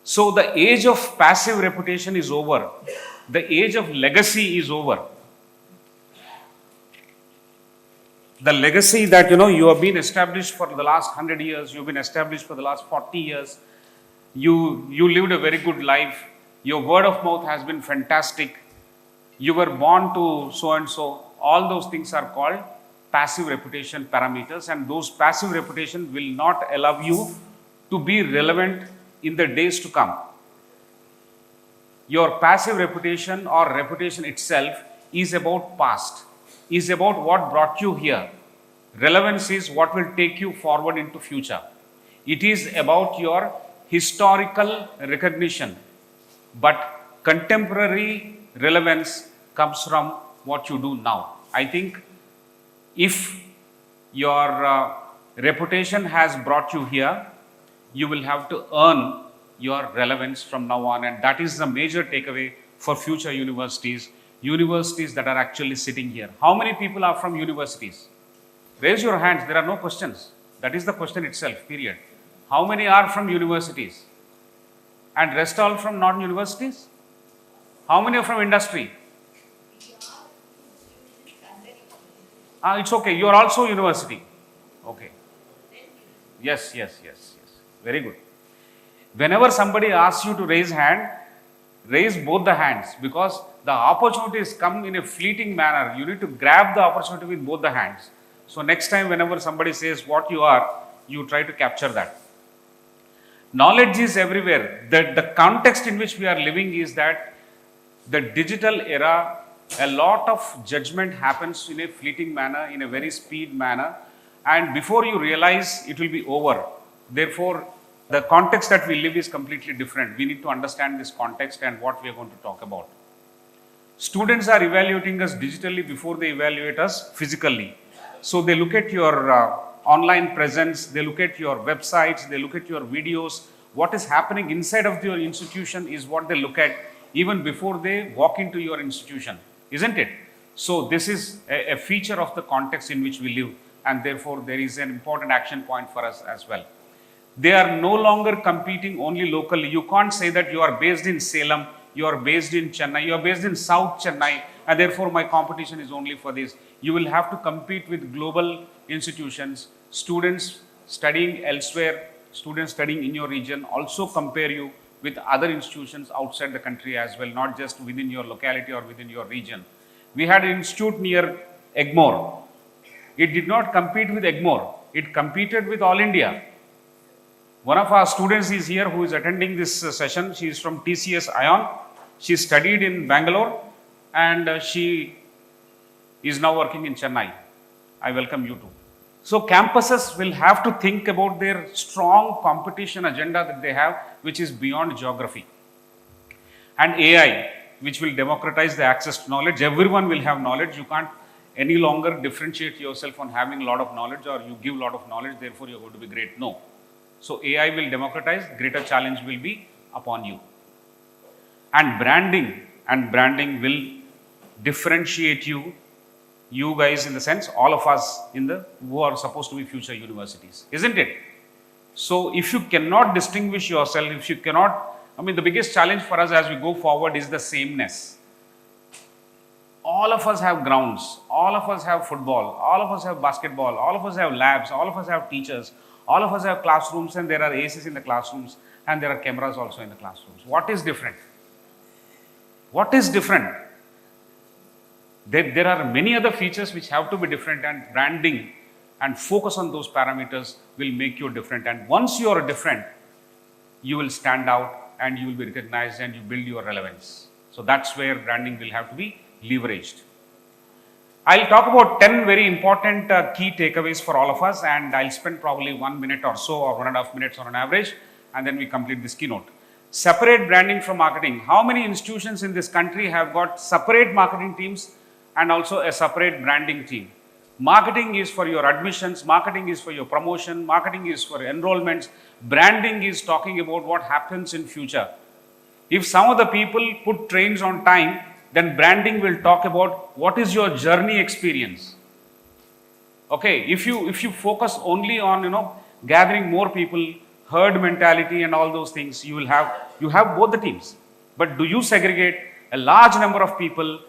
So the age of passive reputation is over. The age of legacy is over. The legacy that you have been established for the last 100 years, you've been established for the last 40 years, you lived a very good life, your word of mouth has been fantastic, you were born to so and so, all those things are called passive reputation parameters, and those passive reputation will not allow you to be relevant in the days to come. Your passive reputation or reputation itself is about past, is about what brought you here. Relevance is what will take you forward into future. It is about your historical recognition, but contemporary relevance comes from what you do now. I think if your reputation has brought you here, you will have to earn your relevance from now on, and that is the major takeaway for future universities that are actually sitting here. How many people are from universities? Raise your hands, there are no questions. That is the question itself, period. How many are from universities? And rest all from non-universities? How many are from industry? It's okay, you are also university. Okay. Yes. Very good. Whenever somebody asks you to raise hand, raise both the hands, because the opportunities come in a fleeting manner. You need to grab the opportunity with both the hands. So next time whenever somebody says what you are, you try to capture that. Knowledge is everywhere. The context in which we are living is that the digital era, a lot of judgment happens in a fleeting manner, in a very speed manner, and before you realize it will be over. Therefore, the context that we live is completely different. We need to understand this context and what we are going to talk about. Students are evaluating us digitally before they evaluate us physically. So they look at your online presence, they look at your websites, they look at your videos. What is happening inside of your institution is what they look at even before they walk into your institution, isn't it? So this is a feature of the context in which we live, and therefore there is an important action point for us as well. They are no longer competing only locally. You can't say that you are based in Salem, you are based in Chennai, you are based in South Chennai, and therefore my competition is only for this. You will have to compete with global institutions. Students studying elsewhere, students studying in your region also compare you with other institutions outside the country as well, not just within your locality or within your region. We had an institute near Egmore. It did not compete with Egmore. It competed with All India. One of our students is here who is attending this session. She is from TCS ION. She studied in Bangalore and she is now working in Chennai. I welcome you too. So campuses will have to think about their strong competition agenda that they have, which is beyond geography. And AI, which will democratize the access to knowledge. Everyone will have knowledge. You can't any longer differentiate yourself on having a lot of knowledge or you give a lot of knowledge, therefore you're going to be great. No. So AI will democratize, greater challenge will be upon you. And branding will differentiate you guys in the sense, all of us who are supposed to be future universities, isn't it? So if you cannot distinguish yourself, if you cannot, the biggest challenge for us as we go forward is the sameness. All of us have grounds, all of us have football, all of us have basketball, all of us have labs, all of us have teachers, all of us have classrooms, and there are ACs in the classrooms and there are cameras also in the classrooms. What is different? What is different? There are many other features which have to be different, and branding and focus on those parameters will make you different. And once you are different, you will stand out and you will be recognized and you build your relevance. So that's where branding will have to be leveraged. I'll talk about 10 very important key takeaways for all of us, and I'll spend probably 1 minute or so or 1.5 minutes on an average, and then we complete this keynote. Separate branding from marketing. How many institutions in this country have got separate marketing teams and also a separate branding team? Marketing is for your admissions, marketing is for your promotion, marketing is for enrollments, branding is talking about what happens in future. If some of the people put trains on time, then branding will talk about what is your journey experience. Okay, if you focus only on gathering more people, herd mentality and all those things, you have both the teams. But do you segregate a large number of people,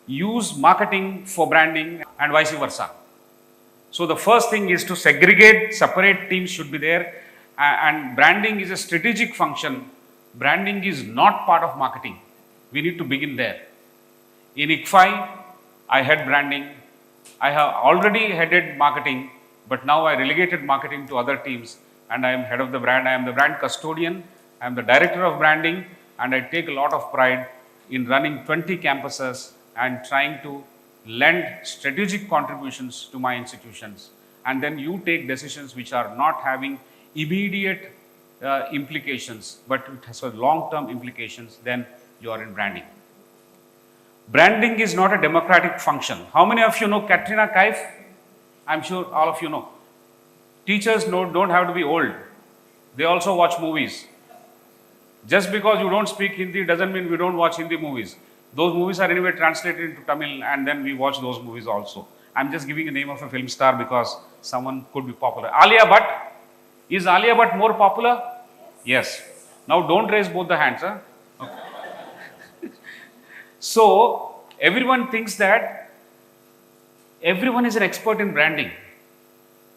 use marketing for branding and vice versa? So the first thing is to segregate, separate teams should be there, and branding is a strategic function. Branding is not part of marketing. We need to begin there. In ICFI, I had branding. I have already headed marketing, but now I relegated marketing to other teams, and I am head of the brand. I am the brand custodian. I am the director of branding, and I take a lot of pride in running 20 campuses and trying to lend strategic contributions to my institutions. And then you take decisions which are not having immediate implications, but it has a long-term implications, then you are in branding. Branding is not a democratic function. How many of you know Katrina Kaif? I'm sure all of you know. Teachers don't have to be old. They also watch movies. Just because you don't speak Hindi doesn't mean we don't watch Hindi movies. Those movies are anyway translated into Tamil, and then we watch those movies also. I'm just giving a name of a film star because someone could be popular. Alia Bhatt. Is Alia Bhatt more popular? Yes. Now don't raise both the hands. Huh? Okay. So everyone thinks that everyone is an expert in branding.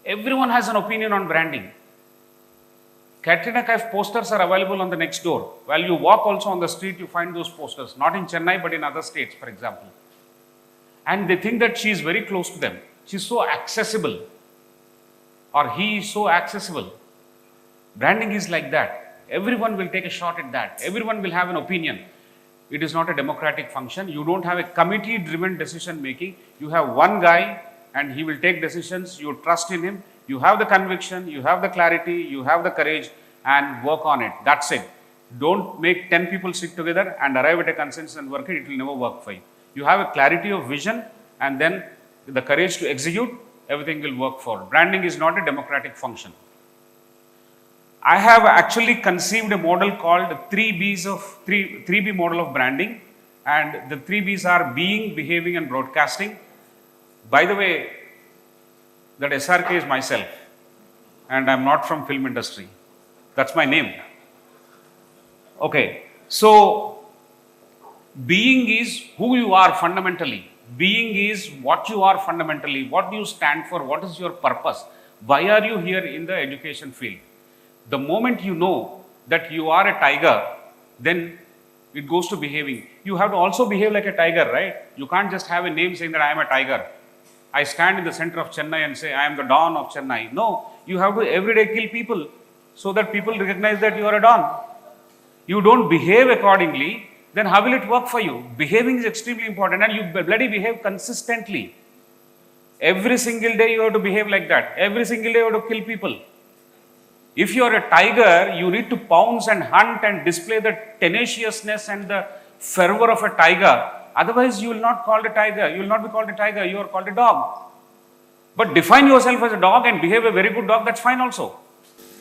Everyone has an opinion on branding. Katrina Kaif posters are available on the next door. While you walk also on the street, you find those posters. Not in Chennai, but in other states, for example. And they think that she is very close to them. She is so accessible. Or he is so accessible. Branding is like that. Everyone will take a shot at that. Everyone will have an opinion. It is not a democratic function. You don't have a committee-driven decision making. You have one guy and he will take decisions. You trust in him. You have the conviction, you have the clarity, you have the courage, and work on it. That's it. Don't make 10 people sit together and arrive at a consensus and work it. It will never work for you. You have a clarity of vision and then the courage to execute, everything will work for. Branding is not a democratic function. I have actually conceived a model called 3B model of branding, and the 3Bs are being, behaving, and broadcasting. By the way, that SRK is myself, and I'm not from film industry. That's my name. Okay, so being is who you are fundamentally. Being is what you are fundamentally. What do you stand for? What is your purpose? Why are you here in the education field? The moment you know that you are a tiger, then it goes to behaving. You have to also behave like a tiger, right? You can't just have a name saying that I am a tiger. I stand in the center of Chennai and say, I am the Don of Chennai. No, you have to everyday kill people so that people recognize that you are a Don. You don't behave accordingly, then how will it work for you? Behaving is extremely important, and you bloody behave consistently. Every single day you have to behave like that. Every single day you have to kill people. If you are a tiger, you need to pounce and hunt and display the tenaciousness and the fervor of a tiger. Otherwise, you will not called a tiger. You will not be called a tiger. You are called a dog. But define yourself as a dog and behave a very good dog. That's fine also.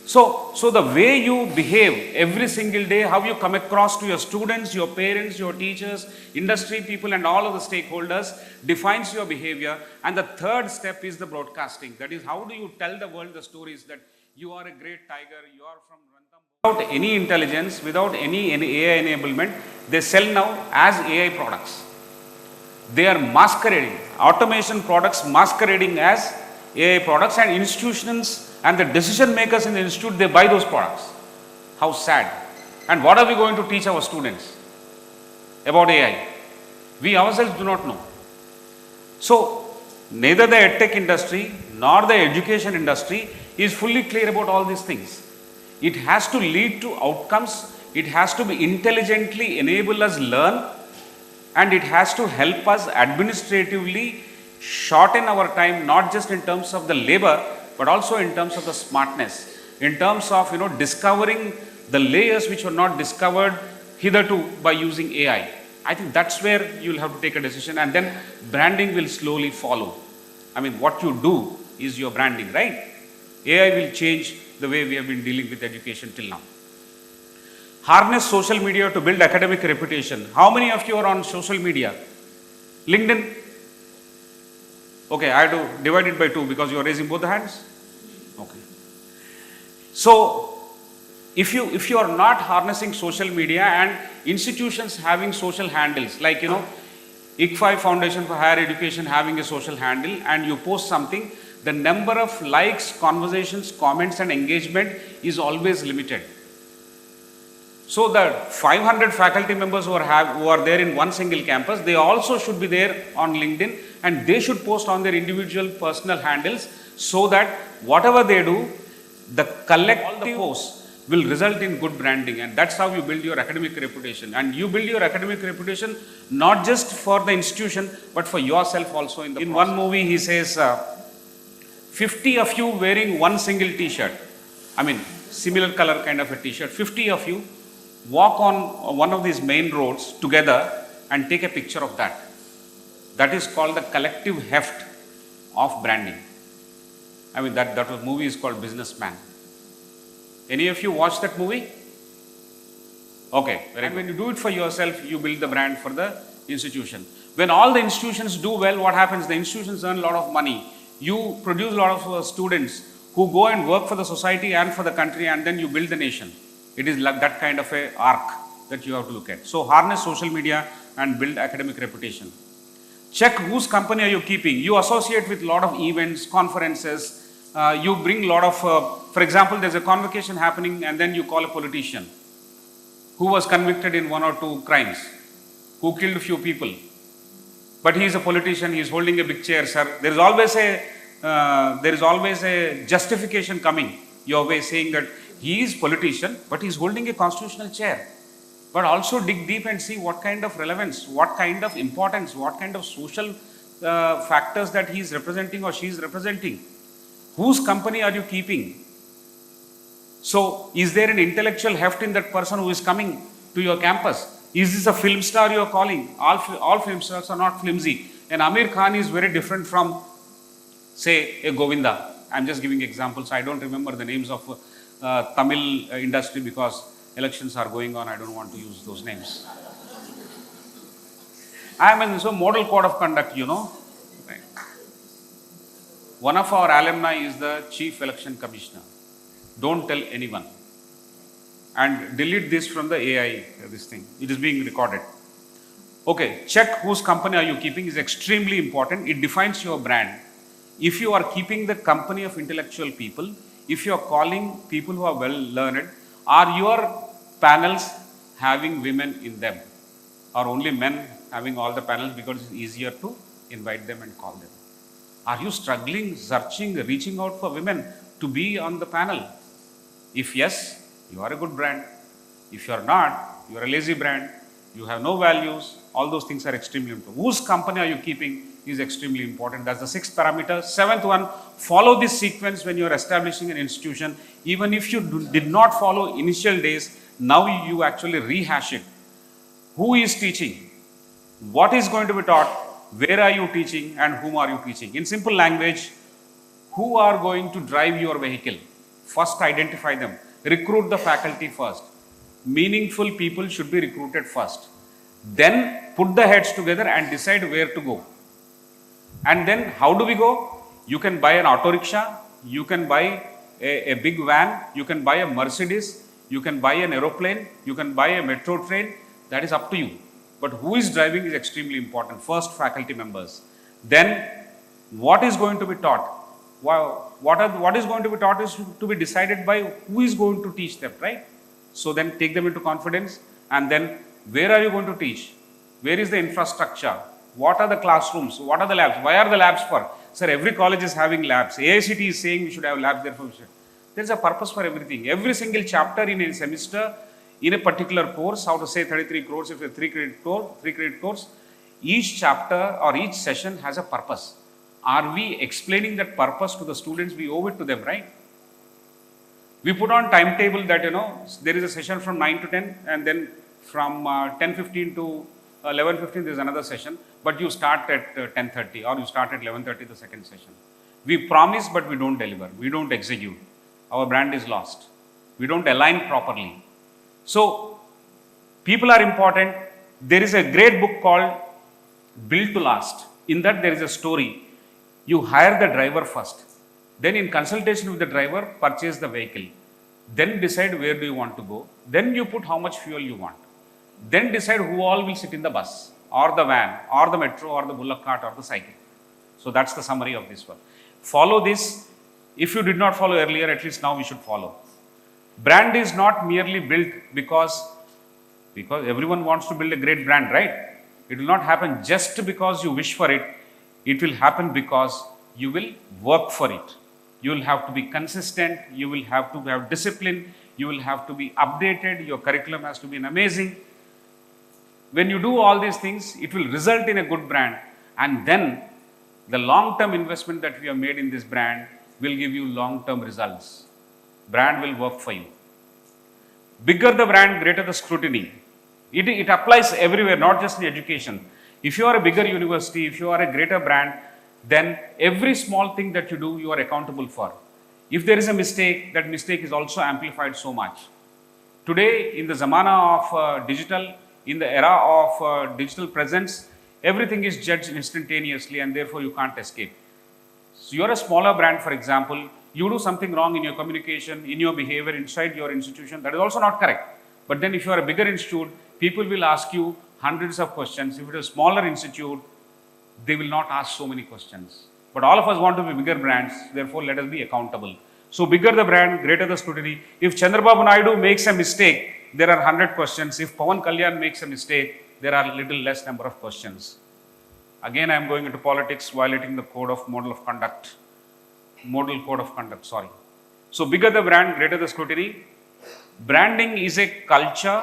So the way you behave every single day, how you come across to your students, your parents, your teachers, industry people, and all of the stakeholders defines your behavior. And the third step is the broadcasting. That is, how do you tell the world the stories that you are a great tiger, you are from Ranthambore. Without any intelligence, without any AI enablement, they sell now as AI products. They are masquerading, automation products masquerading as AI products, and institutions and the decision makers in the institute, they buy those products. How sad. And what are we going to teach our students about AI? We ourselves do not know. So, neither the edtech industry nor the education industry is fully clear about all these things. It has to lead to outcomes, it has to be intelligently enable us learn, and it has to help us administratively shorten our time, not just in terms of the labor, but also in terms of the smartness, in terms of discovering the layers which were not discovered hitherto by using AI. I think that's where you'll have to take a decision, and then branding will slowly follow. I mean, what you do is your branding, right? AI will change the way we have been dealing with education till now. Harness social media to build academic reputation. How many of you are on social media? LinkedIn? Okay, I have to divide it by 2 because you are raising both the hands. Okay. So, if you are not harnessing social media and institutions having social handles, like ICFI Foundation for Higher Education having a social handle, and you post something, the number of likes, conversations, comments and engagement is always limited. So the 500 faculty members who are there in one single campus, they also should be there on LinkedIn, and they should post on their individual personal handles, so that whatever they do, the collective posts will result in good branding, and that's how you build your academic reputation. And you build your academic reputation not just for the institution, but for yourself also. In one movie, he says, 50 of you wearing one single t-shirt, I mean similar color kind of a t-shirt, 50 of you walk on one of these main roads together and take a picture of that. That is called the collective heft of branding. I mean, that movie is called Businessman. Any of you watch that movie? Okay. And when you do it for yourself, you build the brand for the institution. When all the institutions do well, what happens? The institutions earn a lot of money. You produce a lot of students who go and work for the society and for the country, and then you build the nation. It is like that kind of a arc that you have to look at. So harness social media and build academic reputation. Check whose company are you keeping. You associate with a lot of events, conferences. You bring a lot of, for example, there's a convocation happening, and then you call a politician who was convicted in 1 or 2 crimes, who killed a few people. But he is a politician, he is holding a big chair, sir. There is always a justification coming your way, saying that he is politician, but he is holding a constitutional chair. But also dig deep and see what kind of relevance, what kind of importance, what kind of social factors that he is representing or she is representing. Whose company are you keeping? So, is there an intellectual heft in that person who is coming to your campus? Is this a film star you are calling? All film stars are not flimsy. And Amir Khan is very different from, say, a Govinda. I am just giving examples. I don't remember the names of Tamil industry because elections are going on. I don't want to use those names. I am in some model code of conduct, Right. One of our alumni is the Chief Election Commissioner. Don't tell anyone. And delete this from the AI, this thing. It is being recorded. Okay, check whose company are you keeping is extremely important. It defines your brand. If you are keeping the company of intellectual people, if you are calling people who are well learned, are your panels having women in them? Or only men having all the panels because it's easier to invite them and call them? Are you struggling, searching, reaching out for women to be on the panel? If yes, you are a good brand. If you are not, you are a lazy brand. You have no values. All those things are extremely important. Whose company are you keeping is extremely important. That's the 6th parameter. 7th one, follow this sequence when you are establishing an institution. Even if you did not follow initial days, now you actually rehash it. Who is teaching? What is going to be taught? Where are you teaching and whom are you teaching? In simple language, who are going to drive your vehicle? First identify them. Recruit the faculty first. Meaningful people should be recruited first. Then put the heads together and decide where to go. And then how do we go? You can buy an auto rickshaw, you can buy a big van, you can buy a Mercedes, you can buy an aeroplane, you can buy a metro train. That is up to you. But who is driving is extremely important. First, faculty members. Then what is going to be taught? What is going to be taught is to be decided by who is going to teach them, right? So then take them into confidence, and then where are you going to teach? Where is the infrastructure? What are the classrooms? What are the labs? Why are the labs for? Sir, every college is having labs. AICT is saying we should have labs there for. There is a purpose for everything. Every single chapter in a semester, in a particular course, how to say 33 crores if it's a 3 credit course, each chapter or each session has a purpose. Are we explaining that purpose to the students? We owe it to them, right? We put on timetable that, there is a session from 9 to 10, and then from 10:15 to 11:15 there is another session, but you start at 10:30 or you start at 11:30 the second session. We promise, but we don't deliver. We don't execute. Our brand is lost. We don't align properly. So, people are important. There is a great book called Built to Last. In that there is a story. You hire the driver first. Then in consultation with the driver, purchase the vehicle. Then decide where do you want to go. Then you put how much fuel you want. Then decide who all will sit in the bus or the van or the metro or the bullock cart or the cycle. So that's the summary of this one. Follow this. If you did not follow earlier, at least now we should follow. Brand is not merely built because everyone wants to build a great brand, right? It will not happen just because you wish for it. It will happen because you will work for it. You will have to be consistent. You will have to have discipline. You will have to be updated. Your curriculum has to be amazing. When you do all these things, it will result in a good brand. And then the long-term investment that we have made in this brand will give you long-term results. Brand will work for you. Bigger the brand, greater the scrutiny. It applies everywhere, not just in education. If you are a bigger university, if you are a greater brand, then every small thing that you do, you are accountable for. If there is a mistake, that mistake is also amplified so much. Today, in the zamana of digital, in the era of digital presence, everything is judged instantaneously and therefore you can't escape. So you are a smaller brand, for example, you do something wrong in your communication, in your behavior inside your institution, that is also not correct. But then if you are a bigger institute, people will ask you hundreds of questions. If it is a smaller institute, they will not ask so many questions. But all of us want to be bigger brands, therefore let us be accountable. So bigger the brand, greater the scrutiny. If Chandrababu Naidu makes a mistake, there are 100 questions. If Pawan Kalyan makes a mistake, there are little less number of questions. Again, I am going into politics, violating the model code of conduct, sorry. So bigger the brand, greater the scrutiny. Branding is a culture.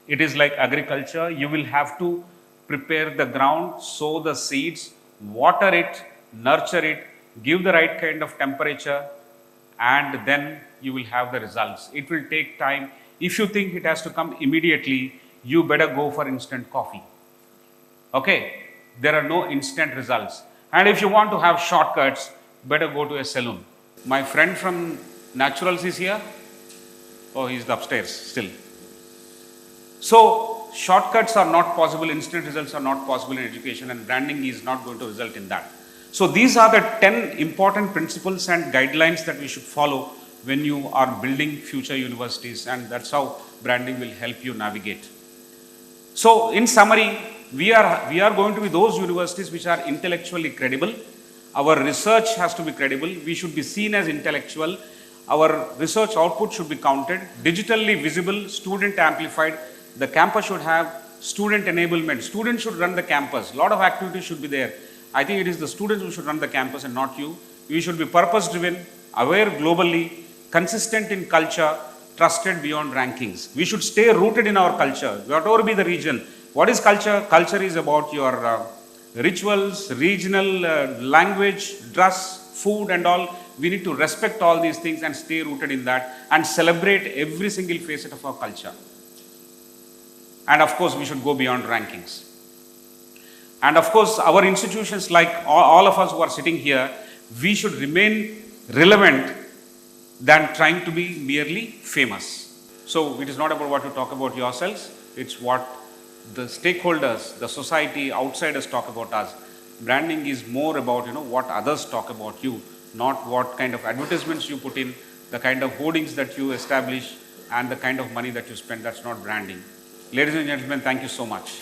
It is like agriculture. You will have to prepare the ground, sow the seeds, water it, nurture it, give the right kind of temperature, and then you will have the results. It will take time. If you think it has to come immediately, you better go for instant coffee. Okay? There are no instant results. And if you want to have shortcuts, better go to a salon. My friend from Naturals is here. Oh, he's upstairs still. So, shortcuts are not possible, instant results are not possible in education, and branding is not going to result in that. So, these are the 10 important principles and guidelines that we should follow when you are building future universities, and that's how branding will help you navigate. So, in summary, we are going to be those universities which are intellectually credible. Our research has to be credible. We should be seen as intellectual. Our research output should be counted, digitally visible, student amplified. The campus should have student enablement. Students should run the campus. A lot of activities should be there. I think it is the students who should run the campus and not you. We should be purpose driven, aware globally, consistent in culture, trusted beyond rankings. We should stay rooted in our culture, whatever be the region. What is culture? Culture is about your rituals, regional language, dress, food and all. We need to respect all these things and stay rooted in that and celebrate every single facet of our culture. And of course, we should go beyond rankings. And of course, our institutions, like all of us who are sitting here, we should remain relevant than trying to be merely famous. So it is not about what you talk about yourselves, it's what the stakeholders, the society, outsiders talk about us. Branding is more about what others talk about you, not what kind of advertisements you put in, the kind of hoardings that you establish, and the kind of money that you spend. That's not branding. Ladies and gentlemen, thank you so much.